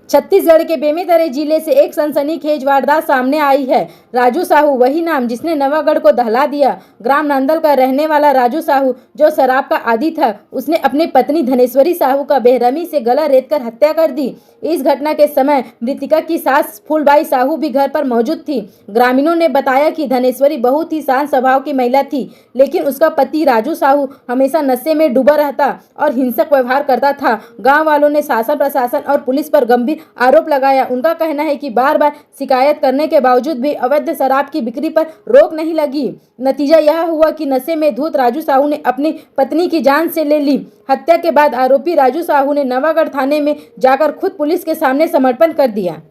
छत्तीसगढ़ के बेमेतरे जिले से एक सनसनीखेज वारदात सामने आई है। राजू साहू, वही नाम जिसने नवागढ़ को दहला दिया। ग्राम नंदल का रहने वाला राजू साहू, जो शराब का आदी था, उसने अपनी पत्नी धनेश्वरी साहू का बेरहमी से गला रेतकर हत्या कर दी। इस घटना के समय मृतिका की सास फूलबाई साहू भी घर पर मौजूद थी। ग्रामीणों ने बताया कि धनेश्वरी बहुत ही शांत स्वभाव की महिला थी, लेकिन उसका पति राजू साहू हमेशा नशे में डूबा रहता और हिंसक व्यवहार करता था। गाँव वालों ने शासन, प्रशासन और पुलिस पर गंभीर आरोप लगाया। उनका कहना है कि बार बार शिकायत करने के बावजूद भी अवैध शराब की बिक्री पर रोक नहीं लगी। नतीजा यह हुआ कि नशे में धुत राजू साहू ने अपनी पत्नी की जान से ले ली। हत्या के बाद आरोपी राजू साहू ने नवागढ़ थाने में जाकर खुद पुलिस के सामने समर्पण कर दिया।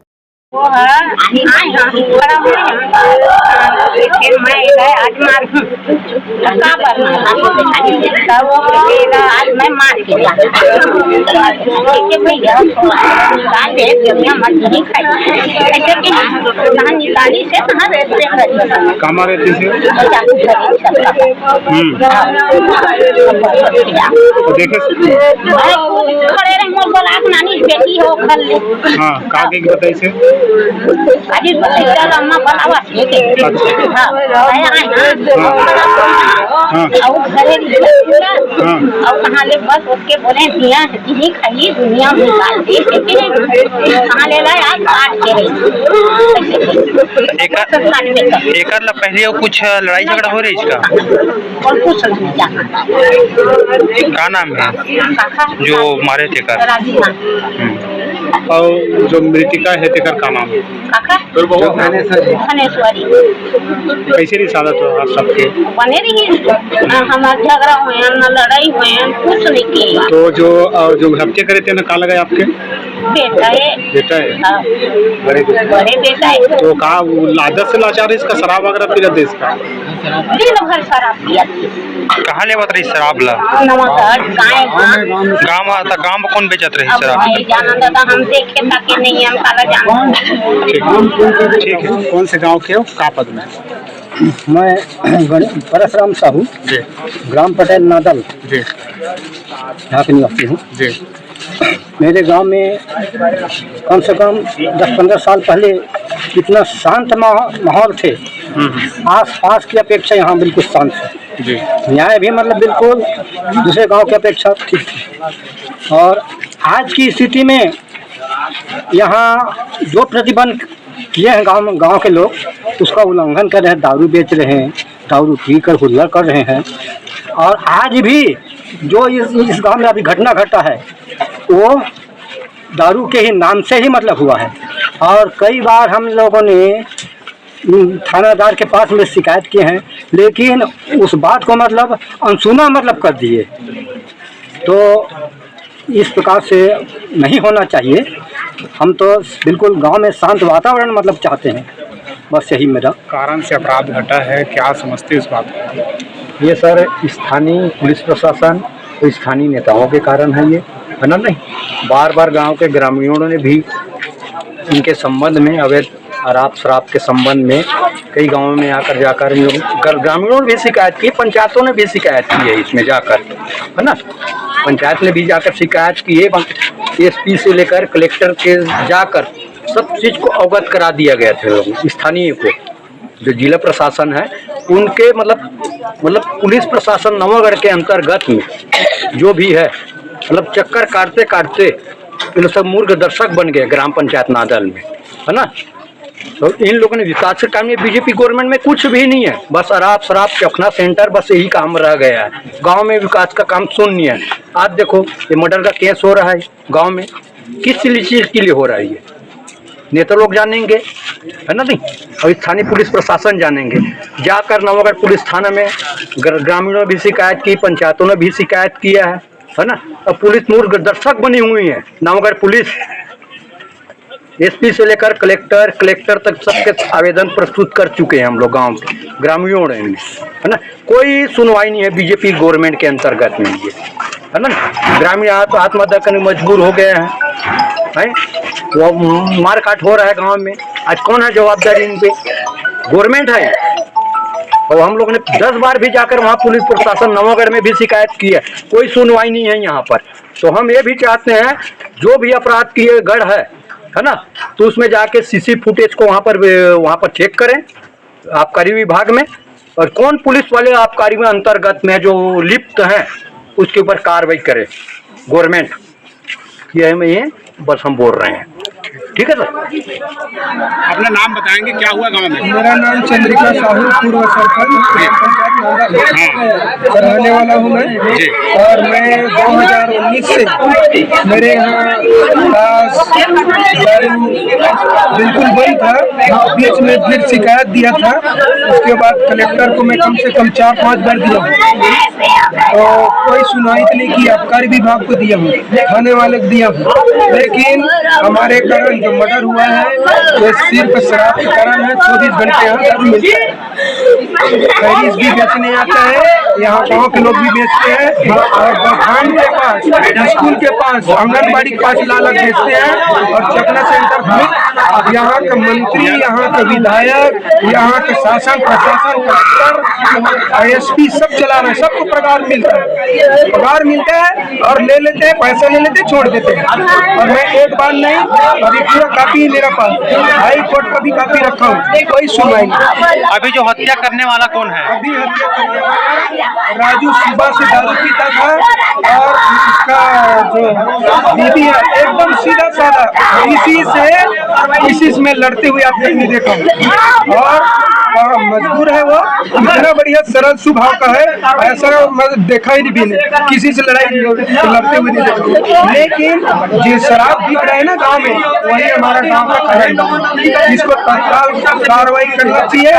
वो है बड़ा मैं आज मार का करना आज मैं मार के भैया निकाल दे दुनिया मत नहीं खाई ऐसे कि कहाँ निकाली से कहाँ रहते कहाँ रहती थी देखे खड़े रहे मोर बोला नानी बेटी हो घर ले हाँ कहाँ के बताई से अजी बच्चा अम्मा बनावा के हां आया और घरे और कहां ले बस उसके बोले दिया नहीं खाई दुनिया में निकाल दे कहां ले लाए आज काट के एक ला पहले कुछ लड़ाई झगड़ा हो रही इसका और कुछ नहीं जाना क्या नाम है जो मारे थे कर और जो मृतिका है तेकर का नाम है धनेश्वरी कैसे रही सादा तो आप सबके बने रही हमारे झगड़ा हुए न लड़ाई हुए कुछ नहीं किया। तो जो हत्या करे थे ना कहाँ लगा आपके बेटा है हाँ। बड़े बेटा है तो कहा आदत से लाचार है इसका शराब वगैरह पीला दे इसका दिन भर शराब पिया कहाँ ले रही शराब ला गाँव में कौन बेचत रही शराब जाना दादा हम देखे ताकि नहीं हम काला जाना ठीक है। कौन से गांव के हो का पद में? मैं परशुराम साहू ग्राम पटेल नादल जी यहाँ के निवासी हूँ जी। मेरे गांव में कम से कम 10-15 साल पहले कितना शांत माहौल थे। आस पास की अपेक्षा यहाँ बिल्कुल शांत है जी। न्याय भी मतलब बिल्कुल दूसरे गांव की अपेक्षा ठीक थी। और आज की स्थिति में यहाँ जो प्रतिबंध किए हैं गांव के लोग उसका उल्लंघन कर रहे हैं, दारू बेच रहे हैं, दारू पी कर हुल्लड़ कर रहे हैं। और आज भी जो इस गांव में अभी घटना घटा है वो दारू के ही नाम से ही मतलब हुआ है। और कई बार हम लोगों ने थानादार के पास में शिकायत किए हैं, लेकिन उस बात को मतलब अनसुना मतलब कर दिए। तो इस प्रकार से नहीं होना चाहिए। हम तो बिल्कुल गांव में शांत वातावरण मतलब चाहते हैं, बस यही मेरा कारण से अपराध घटा है। क्या समझते इस बात को? ये सर स्थानीय पुलिस प्रशासन और स्थानीय नेताओं के कारण है, ये है ना। नहीं, बार बार गांव के ग्रामीणों ने भी इनके संबंध में अवैध शराब के संबंध में कई गांवों में आकर जाकर ग्रामीणों ने भी शिकायत की, पंचायतों ने भी शिकायत की है इसमें जाकर, है ना। पंचायत ने भी जाकर शिकायत की है, एसपी से लेकर कलेक्टर के जाकर सब चीज़ को अवगत करा दिया गया थे लोग स्थानीय को। जो जिला प्रशासन है उनके मतलब पुलिस प्रशासन नवागढ़ के अंतर्गत में जो भी है मतलब चक्कर काटते काटते इन सब मूर्ख दर्शक बन गए ग्राम पंचायत नादल में, है ना। तो इन लोगों ने विकास के काम में बीजेपी गवर्नमेंट में कुछ भी नहीं है, बस शराब चखना सेंटर, बस यही काम रह गया है। गांव में विकास का काम शून्य है। आज देखो ये मर्डर का केस हो रहा है गांव में, किस चीज़ के लिए हो रहा है ये नेता लोग जानेंगे, है ना। नहीं, और स्थानीय पुलिस प्रशासन जानेंगे। जाकर नवागढ़ पुलिस थाना में ग्रामीणों ने भी शिकायत की, पंचायतों ने भी शिकायत किया है ना। अब पुलिस मूर्ख दर्शक बनी हुई है नवागढ़ पुलिस। एसपी से लेकर कलेक्टर तक सबके आवेदन प्रस्तुत कर चुके हैं हम लोग गांव के ग्रामीणों ने, है ना। कोई सुनवाई नहीं है बीजेपी गवर्नमेंट के अंतर्गत में, ये है ना। ग्रामीण आत्महत्या करने मजबूर हो गए हैं, वो मारकाट हो रहा है गांव में। आज कौन है जवाबदारी इन पे? गवर्नमेंट है। और हम लोगों ने 10 बार भी जाकर वहाँ पुलिस प्रशासन नवागढ़ में भी शिकायत की है, कोई सुनवाई नहीं है यहाँ पर। तो हम ये भी चाहते हैं जो भी अपराध किए गढ़ है है ना। तो उसमें जाके सीसी फुटेज को वहाँ पर चेक करें आबकारी विभाग में, और कौन पुलिस वाले आबकारी में अंतर्गत में जो लिप्त हैं उसके ऊपर कार्रवाई करे गवर्नमेंट। ये बस हम बोल रहे हैं। ठीक है सर। अपना नाम बताएंगे, क्या हुआ गांव में? मेरा नाम चंद्रिका साहू, पूर्व सरपंच रहने वाला हूँ मैं। और मैं 2019 से मेरे यहाँ बिल्कुल बंद था, बीच में फिर शिकायत दिया था। उसके बाद कलेक्टर को मैं कम से कम 4-5 बार दिया हूँ, तो कोई सुनवाई नहीं की। आबकारी विभाग को दिया हूँ, थाने वाले को दिया हूँ, लेकिन हमारे कारण जो मर्डर हुआ है वो सिर्फ शराब के कारण है। 24 घंटे यहाँ दारू मिलता है, पैरिस भी बेचने आता है, यहाँ गाँव के लोग भी बेचते हैं, और बखान के पास, स्कूल के पास, आंगनबाड़ी के पास लालच बेचते हैं। और चकना सेंटर में यहाँ का मंत्री, यहाँ का विधायक, यहाँ के शासन प्रशासन, कलेक्टर, ISP सब चला रहे हैं। सबको पगार मिलता है और ले लेते हैं, पैसा ले लेते हैं, छोड़ देते हैं। और मैं एक बार नहीं, अभी पूरा कापी मेरा पास, हाई कोर्ट का भी कापी रखा हूँ, कोई सुनवाई नहीं। अभी जो हत्या करने वाला कौन है? अभी हत्या करने वाला राजू सुबह से दारू पीता था, और उसका जो दीदी है एकदम सीधा साधा, इसी से लड़ते हुए आपने नहीं देखा। और मजबूर है वो, इतना बढ़िया सरल स्वभाव का है, ऐसा देखा ही नहीं, किसी से लड़ते हुए नहीं देखा। लेकिन जो शराब पी रहे हैं ना गाँव में, वही हमारा गाँव का कारण है, इसको तत्काल कार्रवाई करना चाहिए।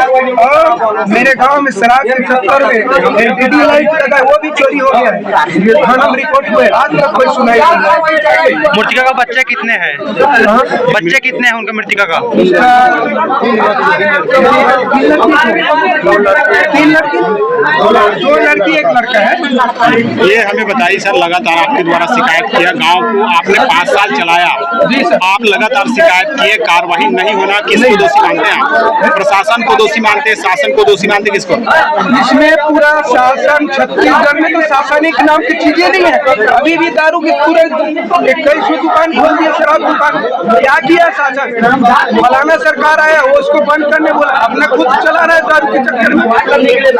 और मेरे गांव में शराब के चक्कर में LTD लाइट लगा है, वो भी चोरी हो गया है, थाना में रिपोर्ट हुए, आज तक कोई सुनाई नहीं। मृतिका का बच्चे कितने हैं? बच्चे कितने हैं उनका मृतिका का? 3 लड़की, 2 लड़की 1 लड़का है। ये हमें बताइए सर, लगातार आपके द्वारा शिकायत किया गांव को, आपने 5 साल चलाया। जी सर। आप लगातार शिकायत किए, कार्रवाई नहीं होना, किसको दोषी मानते हैं आप? प्रशासन को दोषी मानते हैं, शासन को दोषी मानते हैं, किसको? इसमें पूरा शासन, छत्तीसगढ़ में तो शासनिक नाम की चीजें नहीं है। अभी भी दारू की पूरे 21 दुकान खोल दिया, शराब दुकान। क्या किया शासन? फलाना सरकार आया, वो उसको बंद करने बोला, अपना खुद चला रहा है दारू के चक्कर में।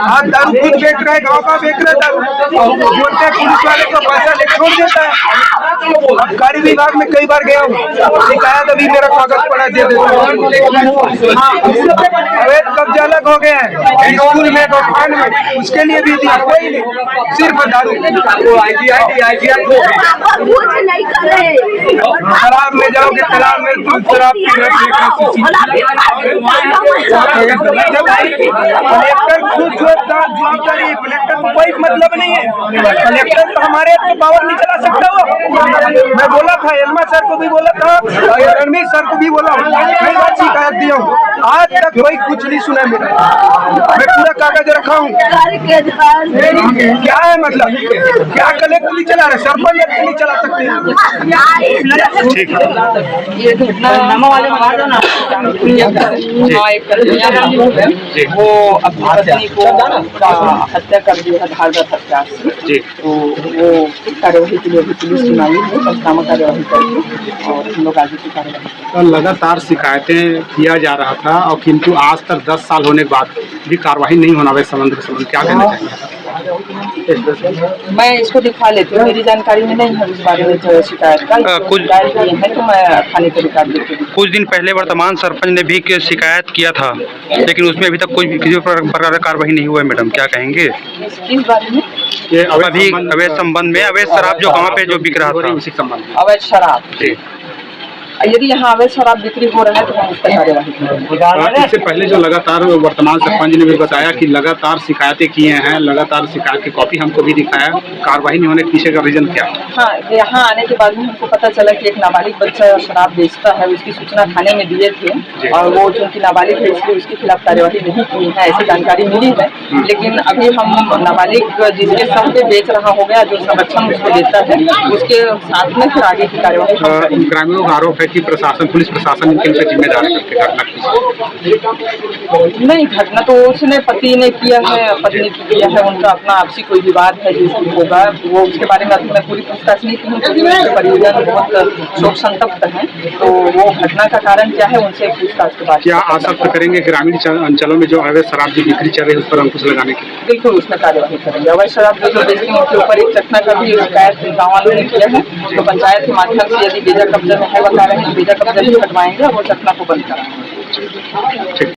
आज दारू खुद बेच रहा है, गाँव का बेच रहा है दारू, बोलते हैं पुलिस वाले को पैसा ले छोड़ देता है। आबकारी विभाग में कई बार गया हूँ, शिकायत अभी मेरा कागज पड़ा दे देता। अवैध कब्जा अलग हो गया है, स्कूल में, दुकान में, उसके लिए भी दिया, कोई नहीं, सिर्फ दारू। शराब में जाओगे, तालाब में शराब कलेक्टर खुद जवाबदारी है, कलेक्टर को कोई मतलब नहीं है। कलेक्टर तो हमारे तो पावर नहीं चला सकता वो। मैं बोला था, एलमा सर को भी बोला था, रणवीर सर को भी बोला, कई बार शिकायत दिया हूँ, आज तक कोई कुछ नहीं सुना मेरा। मैं पूरा कागज रखा हूँ। क्या है मतलब, क्या कलेक्टर नहीं चला रहे, सरपंच नहीं चला सकते। वो अपनी पत्नी को हत्या कर दिया धारदार हथियार से, तो वो कार्यवाही के लिए भी पुलिस की मांगी है, पंचनामा कार्यवाही करके और हम लोग आगे की कार्यवाही। लगातार शिकायतें किया जा रहा था, और किंतु आज तक 10 साल होने के बाद भी कार्रवाई नहीं होना, वैसे संबंध क्या कहना चाहिए? मैं इसको दिखा लेती हूँ, मेरी जानकारी में नहीं है उस बारे में जो शिकायत का। कुछ है तो मैं थाने को दिखा देती हूँ। कुछ दिन पहले वर्तमान सरपंच ने भी शिकायत किया था, लेकिन उसमें अभी तक कोई किसी प्रकार का कार्रवाई नहीं हुआ है। मैडम क्या कहेंगे किस बारे में? ये अभी अवैध संबंध में, अवैध शराब जो गाँव पे जो बिक रहा था, उसी संबंध। अवैध शराब, यदि यहाँ अवैध शराब बिक्री हो रहा है तो हम उस पर कार्यवाही करेंगे। इससे पहले जो लगातार वर्तमान सरपंच ने भी बताया कि लगातार शिकायतें किए हैं, लगातार शिकायत की कॉपी हमको भी दिखाया, कार्रवाई नहीं होने के पीछे का रीजन क्या? हाँ, यहाँ आने के बाद में हमको पता चला कि एक नाबालिग बच्चा शराब बेचता है, उसकी सूचना थाने में दिए थे, और वो जो उनकी नाबालिग है इसलिए उसके खिलाफ कार्यवाही नहीं की है, ऐसी जानकारी मिली है। लेकिन अभी हम नाबालिग जिसके संग बेच रहा होगा, जो संरक्षण उसको देता है, उसके साथ में फिर आगे की कार्यवाही। ग्रामीणों का आरोप है कि प्रशासन पुलिस प्रशासन इनके लिए जिम्मेदार है कि घटना की? नहीं, घटना तो उसने पति ने किया है, पत्नी की किया है, उनका अपना आपसी कोई विवाद है जो होगा वो उसके बारे में अभी मैं पूरी पूछताछ नहीं की हूँ क्योंकि उनके परिजन बहुत शोक संतप्त हैं, तो वो घटना का कारण क्या है उनसे पूछताछ के बाद। क्या आसक्त करेंगे ग्रामीण अंचलों में जो अवैध शराब की बिक्री चल रही है उस पर अंकुश लगाने की? बिल्कुल उसमें कार्यवाही करेंगे। अवैध शराब जो बेचते हैं उनके ऊपर एक चकना का भी शिकायत गाँव वालों ने किया है, तो पंचायत के माध्यम से यदि बेजा कब्जा में है बता रहे हैं तो बेजा कब्जा भी हटवाएंगे और वो चकना को बंद कराएंगे।